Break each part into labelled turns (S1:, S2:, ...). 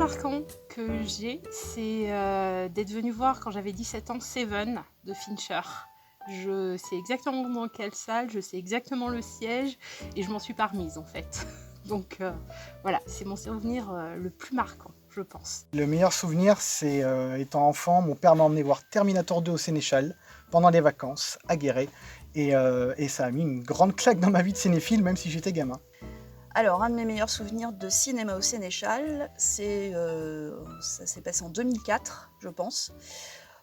S1: marquant que j'ai, c'est d'être venue voir quand j'avais 17 ans Seven de Fincher. Je sais exactement dans quelle salle, je sais exactement le siège et je m'en suis pas remise en fait. Donc voilà, c'est mon souvenir le plus marquant, je pense.
S2: Le meilleur souvenir, c'est étant enfant, mon père m'a emmené voir Terminator 2 au Sénéchal pendant les vacances à Guéret. Et ça a mis une grande claque dans ma vie de cinéphile, même si j'étais gamin.
S3: Alors, un de mes meilleurs souvenirs de cinéma au Sénéchal, ça s'est passé en 2004, je pense,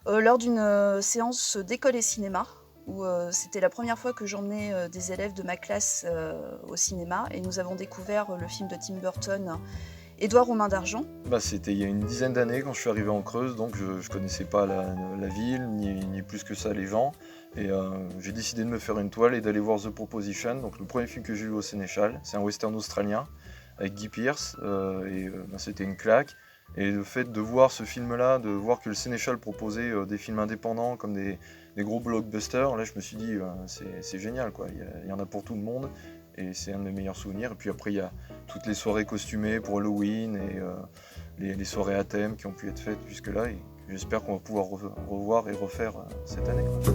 S3: lors d'une séance d'école et cinéma, où c'était la première fois que j'emmenais des élèves de ma classe au cinéma, et nous avons découvert le film de Tim Burton, Édouard aux mains d'argent.
S4: C'était il y a une dizaine d'années quand je suis arrivé en Creuse, donc je ne connaissais pas la ville, ni plus que ça les gens. Et j'ai décidé de me faire une toile et d'aller voir The Proposition, donc le premier film que j'ai vu au Sénéchal. C'est un western australien avec Guy Pearce, c'était une claque. Et le fait de voir ce film-là, de voir que le Sénéchal proposait des films indépendants comme des gros blockbusters, là je me suis dit c'est génial, quoi. Il y en a pour tout le monde et c'est un de mes meilleurs souvenirs. Et puis après il y a toutes les soirées costumées pour Halloween et les soirées à thème qui ont pu être faites jusque-là. Et j'espère qu'on va pouvoir revoir et refaire cette année, quoi.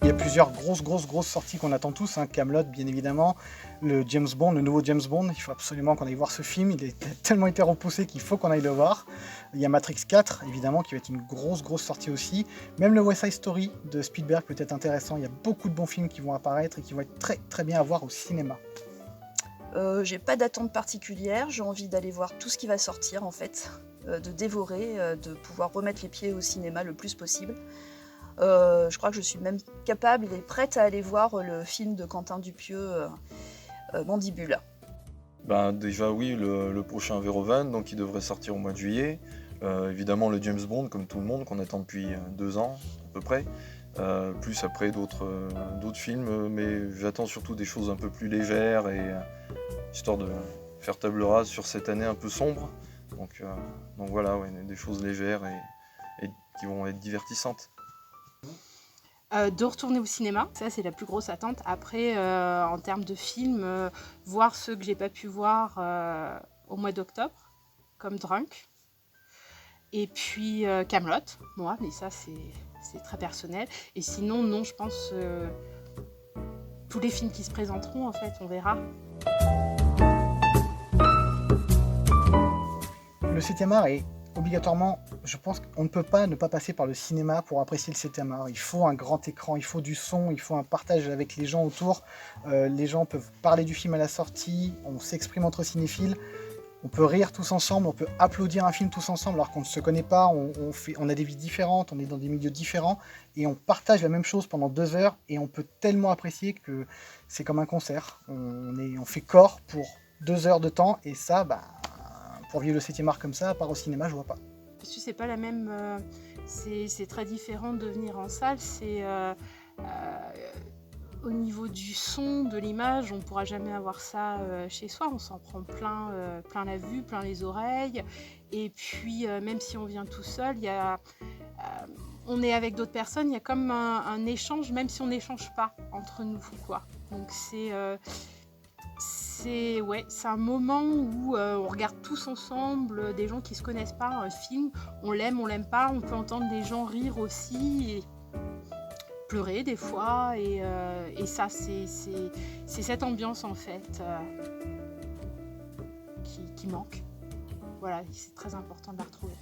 S2: Il y a plusieurs grosses sorties qu'on attend tous, hein. Kaamelott bien évidemment, le nouveau James Bond, il faut absolument qu'on aille voir ce film, il est tellement été repoussé qu'il faut qu'on aille le voir. Il y a Matrix 4 évidemment qui va être une grosse sortie aussi, même le West Side Story de Spielberg peut être intéressant, il y a beaucoup de bons films qui vont apparaître et qui vont être très bien à voir au cinéma.
S3: J'ai pas d'attente particulière, j'ai envie d'aller voir tout ce qui va sortir en fait, de dévorer, de pouvoir remettre les pieds au cinéma le plus possible. Je crois que je suis même capable et prête à aller voir le film de Quentin Dupieux, Mandibule.
S4: Déjà oui, le prochain Verhoeven, donc il devrait sortir au mois de juillet. Évidemment le James Bond, comme tout le monde, qu'on attend depuis 2 ans à peu près. Plus après d'autres films, mais j'attends surtout des choses un peu plus légères, histoire de faire table rase sur cette année un peu sombre. Donc voilà, ouais, des choses légères et qui vont être divertissantes.
S1: De retourner au cinéma, ça c'est la plus grosse attente. Après, en termes de films, voir ceux que j'ai pas pu voir au mois d'octobre, comme Drunk. Et puis Kaamelott, moi, mais ça c'est très personnel. Et sinon, non, je pense tous les films qui se présenteront, en fait, on verra.
S2: Le 7e art est obligatoirement, je pense qu'on ne peut pas ne pas passer par le cinéma pour apprécier le 7e art. Il faut un grand écran, il faut du son, il faut un partage avec les gens autour. Les gens peuvent parler du film à la sortie, on s'exprime entre cinéphiles, on peut rire tous ensemble, on peut applaudir un film tous ensemble alors qu'on ne se connaît pas, on a des vies différentes, on est dans des milieux différents et on partage la même chose pendant 2 heures et on peut tellement apprécier que c'est comme un concert. On fait corps pour 2 heures de temps et ça, pour vivre le 7e art comme ça, à part au cinéma, je vois pas.
S1: Parce que c'est pas la même, c'est très différent de venir en salle. C'est au niveau du son, de l'image, on pourra jamais avoir ça chez soi. On s'en prend plein la vue, plein les oreilles. Et puis même si on vient tout seul, on est avec d'autres personnes. Il y a comme un échange, même si on n'échange pas entre nous, quoi. Donc c'est un moment où on regarde tous ensemble des gens qui ne se connaissent pas un film, on l'aime pas, on peut entendre des gens rire aussi et pleurer des fois et ça c'est cette ambiance en fait qui manque. Voilà, c'est très important de la retrouver.